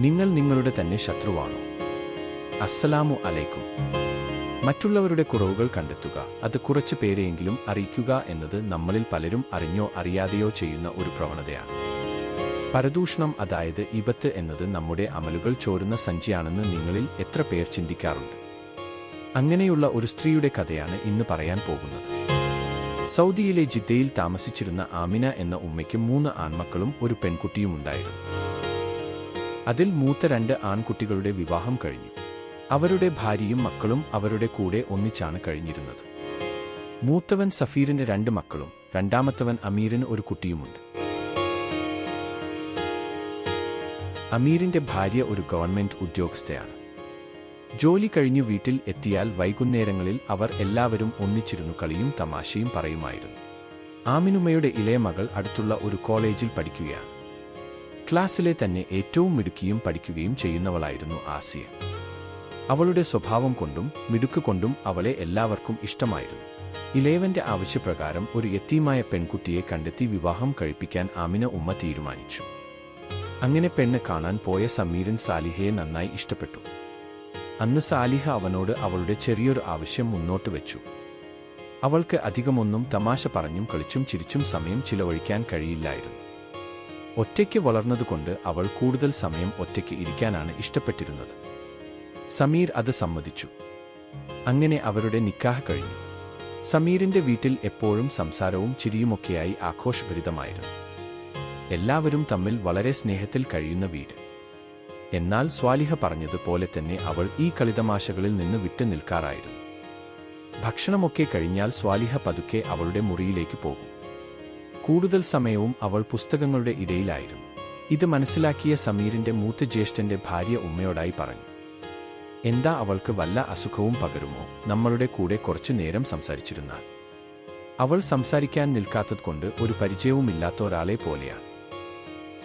നിങ്ങൾ നിങ്ങളുടെ തന്നെ ശത്രുവാണോ? അസ്സലാമു അലൈക്കും. മറ്റുള്ളവരുടെ കുറവുകൾ കണ്ടെത്തുക, അത് കുറച്ച് പേരെയെങ്കിലും അറിയിക്കുക എന്നത് നമ്മളിൽ പലരും അറിഞ്ഞോ അറിയാതെയോ ചെയ്യുന്ന ഒരു പ്രവണതയാണ്. പരദൂഷണം, അതായത് ഇബത്ത് എന്നത് നമ്മുടെ അമലുകൾ ചോരുന്ന സഞ്ചിയാണെന്ന് നിങ്ങളിൽ എത്ര പേർ ചിന്തിക്കാറുണ്ട്? അങ്ങനെയുള്ള ഒരു സ്ത്രീയുടെ കഥയാണ് ഇന്ന് പറയാൻ പോകുന്നത്. സൗദിയിലെ ജിദ്ദയിൽ താമസിച്ചിരുന്ന ആമിന എന്ന ഉമ്മയ്ക്ക് 3 ആൺമക്കളും ഒരു പെൺകുട്ടിയുമുണ്ടായിരുന്നു. അതിൽ മൂത്ത 2 ആൺകുട്ടികളുടെ വിവാഹം കഴിഞ്ഞു. അവരുടെ ഭാര്യയും മക്കളും അവരുടെ കൂടെ ഒന്നിച്ചാണ് കഴിഞ്ഞിരുന്നത്. മൂത്തവൻ സഫീറിന് 2 മക്കളും രണ്ടാമത്തവൻ അമീറിന് ഒരു കുട്ടിയുമുണ്ട്. അമീറിന്റെ ഭാര്യ ഒരു ഗവൺമെന്റ് ഉദ്യോഗസ്ഥയാണ്. ജോലി കഴിഞ്ഞു വീട്ടിൽ എത്തിയാൽ വൈകുന്നേരങ്ങളിൽ അവർ എല്ലാവരും ഒന്നിച്ചിരുന്നു കളിയും തമാശയും പറയുമായിരുന്നു. ആമിനുമ്മയുടെ ഇളയ മകൾ അടുത്തുള്ള ഒരു കോളേജിൽ പഠിക്കുകയാണ്. ക്ലാസ്സിലെ തന്നെ ഏറ്റവും മിടുക്കിയും പഠിക്കുകയും ചെയ്യുന്നവളായിരുന്നു ആസിയ. അവളുടെ സ്വഭാവം കൊണ്ടും മിടുക്ക് കൊണ്ടും അവളെ എല്ലാവർക്കും ഇഷ്ടമായിരുന്നു. ഇളയവന്റെ ആവശ്യപ്രകാരം ഒരു യത്തീമായ പെൺകുട്ടിയെ കണ്ടെത്തി വിവാഹം കഴിപ്പിക്കാൻ ആമിന ഉമ്മ തീരുമാനിച്ചു. അങ്ങനെ പെണ്ണ് കാണാൻ പോയ സമീരൻ സാലിഹയെ നന്നായി ഇഷ്ടപ്പെട്ടു. അന്ന് സാലിഹ അവനോട് അവളുടെ ചെറിയൊരു ആവശ്യം മുന്നോട്ട് വെച്ചു. അവൾക്ക് അധികമൊന്നും തമാശ പറഞ്ഞും കളിച്ചും ചിരിച്ചും സമയം ചിലവഴിക്കാൻ കഴിയില്ലായിരുന്നു. ഒറ്റയ്ക്ക് വളർന്നതുകൊണ്ട് അവൾ കൂടുതൽ സമയം ഒറ്റയ്ക്ക് ഇരിക്കാനാണ് ഇഷ്ടപ്പെട്ടിരുന്നത്. സമീർ അത് സമ്മതിച്ചു. അങ്ങനെ അവരുടെ നിക്കാഹ് കഴിഞ്ഞു. സമീറിന്റെ വീട്ടിൽ എപ്പോഴും സംസാരവും ചിരിയുമൊക്കെയായി ആഘോഷഭരിതമായിരുന്നു. എല്ലാവരും തമ്മിൽ വളരെ സ്നേഹത്തിൽ കഴിയുന്ന വീട്. എന്നാൽ സ്വാലിഹ പറഞ്ഞതുപോലെ തന്നെ അവൾ ഈ കളിതമാശകളിൽ നിന്ന് വിട്ടു നിൽക്കാറായിരുന്നു. ഭക്ഷണമൊക്കെ കഴിഞ്ഞാൽ സ്വാലിഹ പതുക്കെ അവളുടെ മുറിയിലേക്ക് പോകും. കൂടുതൽ സമയവും അവൾ പുസ്തകങ്ങളുടെ ഇടയിലായിരുന്നു. ഇത് മനസ്സിലാക്കിയ സമീറിന്റെ മൂത്ത ജ്യേഷ്ഠന്റെ ഭാര്യ ഉമ്മയോടായി പറഞ്ഞു, എന്താ അവൾക്ക് വല്ല അസുഖവും പകരുമോ? നമ്മളുടെ കൂടെ കുറച്ചു നേരം സംസാരിച്ചിരുന്നാൽ. അവൾ സംസാരിക്കാൻ നിൽക്കാത്തതുകൊണ്ട് ഒരു പരിചയവുമില്ലാത്ത ഒരാളെ പോലെയാണ്.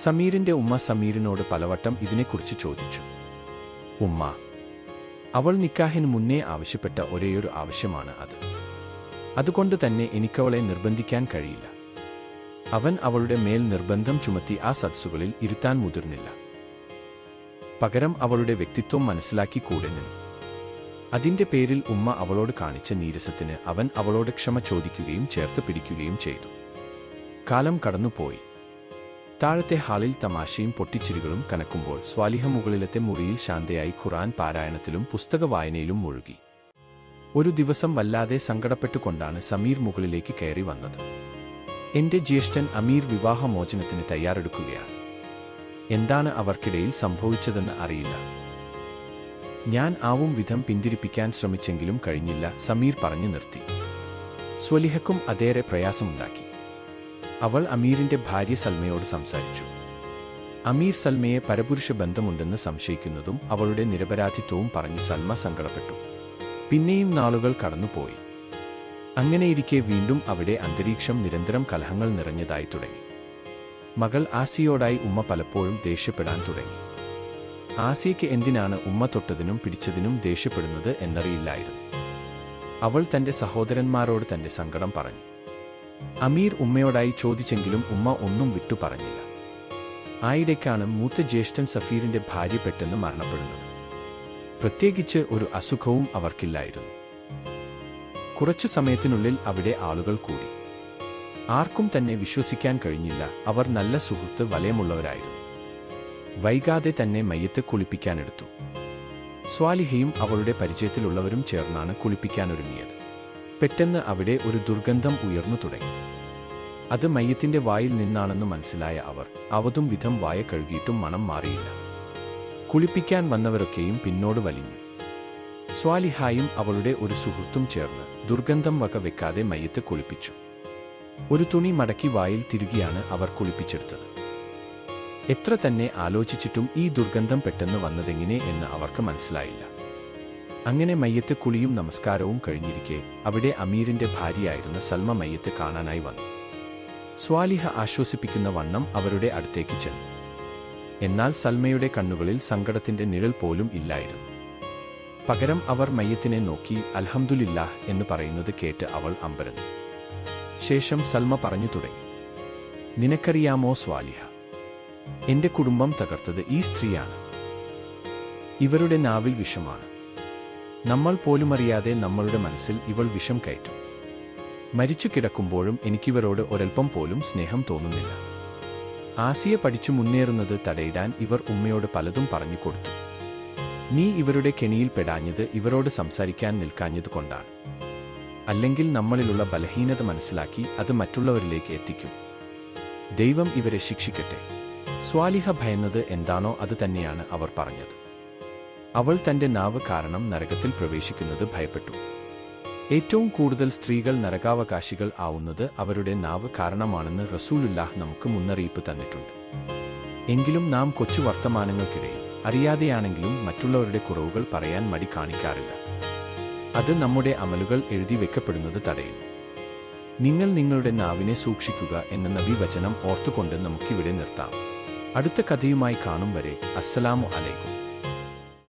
സമീറിന്റെ ഉമ്മ സമീറിനോട് പലവട്ടം ഇതിനെക്കുറിച്ച് ചോദിച്ചു. ഉമ്മ, അവൾ നിക്കാഹിന് മുന്നേ ആവശ്യപ്പെട്ട ഒരേയൊരു ആവശ്യമാണ് അത്. അതുകൊണ്ട് തന്നെ എനിക്കവളെ നിർബന്ധിക്കാൻ കഴിയില്ല. അവൻ അവളുടെ മേൽ നിർബന്ധം ചുമത്തി ആ സദസ്സുകളിൽ ഇരുത്താൻ മുതിർന്നില്ല. പകരം അവളുടെ വ്യക്തിത്വം മനസ്സിലാക്കി കൂടെ നിന്നു. അതിന്റെ പേരിൽ ഉമ്മ അവളോട് കാണിച്ച നീരസത്തിന് അവൻ അവളോട് ക്ഷമ ചോദിക്കുകയും ചേർത്ത് പിടിക്കുകയും ചെയ്തു. കാലം കടന്നുപോയി. താഴത്തെ ഹാളിൽ തമാശയും പൊട്ടിച്ചിരികളും കനക്കുമ്പോൾ സ്വാലിഹ മുകളിലത്തെ മുറിയിൽ ശാന്തയായി ഖുർആൻ പാരായണത്തിലും പുസ്തക വായനയിലും മുഴുകി. ഒരു ദിവസം വല്ലാതെ സങ്കടപ്പെട്ടുകൊണ്ടാണ് സമീർ മുകളിലേക്ക് കയറി വന്നത്. എന്റെ ജ്യേഷ്ഠൻ അമീർ വിവാഹമോചനത്തിന് തയ്യാറെടുക്കുകയാണ്. എന്താണ് അവർക്കിടയിൽ സംഭവിച്ചതെന്ന് അറിയില്ല. ഞാൻ ആവും വിധം പിന്തിരിപ്പിക്കാൻ ശ്രമിച്ചെങ്കിലും കഴിഞ്ഞില്ല, സമീർ പറഞ്ഞു നിർത്തി. സ്വലിഹക്കും അതേറെ പ്രയാസമുണ്ടാക്കി. അവൾ അമീറിന്റെ ഭാര്യ സൽമയോട് സംസാരിച്ചു. അമീർ സൽമയെ പരപുരുഷ ബന്ധമുണ്ടെന്ന് സംശയിക്കുന്നതും അവളുടെ നിരപരാധിത്വവും പറഞ്ഞു സൽമ സങ്കടപ്പെട്ടു. പിന്നെയും നാളുകൾ കടന്നുപോയി. അങ്ങനെയിരിക്കെ വീണ്ടും അവിടെ അന്തരീക്ഷം നിരന്തരം കലഹങ്ങൾ നിറഞ്ഞതായി തുടങ്ങി. മകൾ ആസിയോടായി ഉമ്മ പലപ്പോഴും ദേഷ്യപ്പെടാൻ തുടങ്ങി. ആസിയയ്ക്ക് എന്തിനാണ് ഉമ്മ തൊട്ടതിനും പിടിച്ചതിനും ദേഷ്യപ്പെടുന്നത് എന്നറിയില്ലായിരുന്നു. അവൾ തന്റെ സഹോദരന്മാരോട് തന്റെ സങ്കടം പറഞ്ഞു. അമീർ ഉമ്മയോടായി ചോദിച്ചെങ്കിലും ഉമ്മ ഒന്നും വിട്ടു പറഞ്ഞില്ല. ആയിടയ്ക്കാണ് മൂത്ത ജ്യേഷ്ഠൻ സഫീറിന്റെ ഭാര്യ പെട്ടെന്ന് മരണപ്പെടുന്നത്. പ്രത്യേകിച്ച് ഒരു അസുഖവും അവർക്കില്ലായിരുന്നു. കുറച്ചു സമയത്തിനുള്ളിൽ അവിടെ ആളുകൾ കൂടി. ആർക്കും തന്നെ വിശ്വസിക്കാൻ കഴിഞ്ഞില്ല. അവർ നല്ല സുഹൃത്ത് വലയമുള്ളവരായിരുന്നു. വൈകാതെ തന്നെ മയ്യത്ത് കുളിപ്പിക്കാനെടുത്തു. സ്വാലിഹയും അവളുടെ പരിചയത്തിലുള്ളവരും ചേർന്നാണ് കുളിപ്പിക്കാനൊരുങ്ങിയത്. പെട്ടെന്ന് അവിടെ ഒരു ദുർഗന്ധം ഉയർന്നു തുടങ്ങി. അത് മയ്യത്തിന്റെ വായിൽ നിന്നാണെന്ന് മനസ്സിലായ അവർ അവതും വിധം വായ കഴുകിയിട്ടും മണം മാറിയില്ല. കുളിപ്പിക്കാൻ വന്നവരൊക്കെയും പിന്നോട് വലിഞ്ഞു. സ്വാലിഹായും അവളുടെ ഒരു സുഹൃത്തും ചേർന്ന് ദുർഗന്ധം വക വെക്കാതെ മയ്യത്ത് കുളിപ്പിച്ചു. ഒരു തുണി മടക്കി വായിൽ തിരുകിയാണ് അവർ കുളിപ്പിച്ചെടുത്തത്. എത്ര തന്നെ ആലോചിച്ചിട്ടും ഈ ദുർഗന്ധം പെട്ടെന്ന് വന്നതെങ്ങനെ എന്ന് അവർക്ക് മനസ്സിലായില്ല. അങ്ങനെ മയ്യത്ത് കുളിയും നമസ്കാരവും കഴിഞ്ഞിരിക്കെ അവിടെ അമീറിന്റെ ഭാര്യയായിരുന്ന സൽമ മയ്യത്ത് കാണാനായി വന്നു. സ്വാലിഹ ആശ്വസിപ്പിക്കുന്ന വണ്ണം അവരുടെ അടുത്തേക്ക് ചെന്നു. എന്നാൽ സൽമയുടെ കണ്ണുകളിൽ സങ്കടത്തിന്റെ നിഴൽ പോലും ഇല്ലായിരുന്നു. പകരം അവർ മയ്യത്തിനെ നോക്കി അൽഹംദുലില്ലാഹ് എന്ന് പറയുന്നത് കേട്ട് അവൾ അമ്പരന്നു. ശേഷം സൽമ പറഞ്ഞു തുടങ്ങി, നിനക്കറിയാമോ സ്വാലിഹ, എന്റെ കുടുംബം തകർത്തത് ഈ സ്ത്രീയാണ്. ഇവരുടെ നാവിൽ വിഷമാണ്. നമ്മൾ പോലുമറിയാതെ നമ്മളുടെ മനസ്സിൽ ഇവൾ വിഷം കയറ്റും. മരിച്ചു കിടക്കുമ്പോഴും എനിക്കിവരോട് ഒരൽപ്പം പോലും സ്നേഹം തോന്നുന്നില്ല. ആസിയ പഠിച്ചു മുന്നേറുന്നത് തടയിടാൻ ഇവർ ഉമ്മയോട് പലതും പറഞ്ഞു കൊടുത്തു. നീ ഇവരുടെ കെണിയിൽ പെടാഞ്ഞത് ഇവരോട് സംസാരിക്കാൻ നിൽക്കാഞ്ഞതുകൊണ്ടാണ്. അല്ലെങ്കിൽ നമ്മളിലുള്ള ബലഹീനത മനസ്സിലാക്കി അത് മറ്റുള്ളവരിലേക്ക് എത്തിക്കും. ദൈവം ഇവരെ ശിക്ഷിക്കട്ടെ. സ്വാലിഹ ഭയന്നത് എന്താണോ അത് തന്നെയാണ് അവർ പറഞ്ഞത്. അവൾ തന്റെ നാവ് കാരണം നരകത്തിൽ പ്രവേശിക്കുന്നത് ഭയപ്പെട്ടു. ഏറ്റവും കൂടുതൽ സ്ത്രീകൾ നരകാവകാശികൾ ആവുന്നത് അവരുടെ നാവ് കാരണമാണെന്ന് റസൂലുള്ളാഹ് നമുക്ക് മുന്നറിയിപ്പ് തന്നിട്ടുണ്ട്. എങ്കിലും നാം കൊച്ചു വർത്തമാനങ്ങൾക്കിടയിൽ അറിയാതെയാണെങ്കിലും മറ്റുള്ളവരുടെ കുറവുകൾ പറയാൻ മടി കാണിക്കാറില്ല. അത് നമ്മുടെ അമലുകൾ എഴുതി വെക്കപ്പെടുന്നത് തടയും. നിങ്ങൾ നിങ്ങളുടെ നാവിനെ സൂക്ഷിക്കുക എന്ന നബി വചനം ഓർത്തുകൊണ്ട് നമുക്കിവിടെ നിർത്താം. അടുത്ത കഥയുമായി കാണും വരെ അസ്സലാമു അലൈക്കും.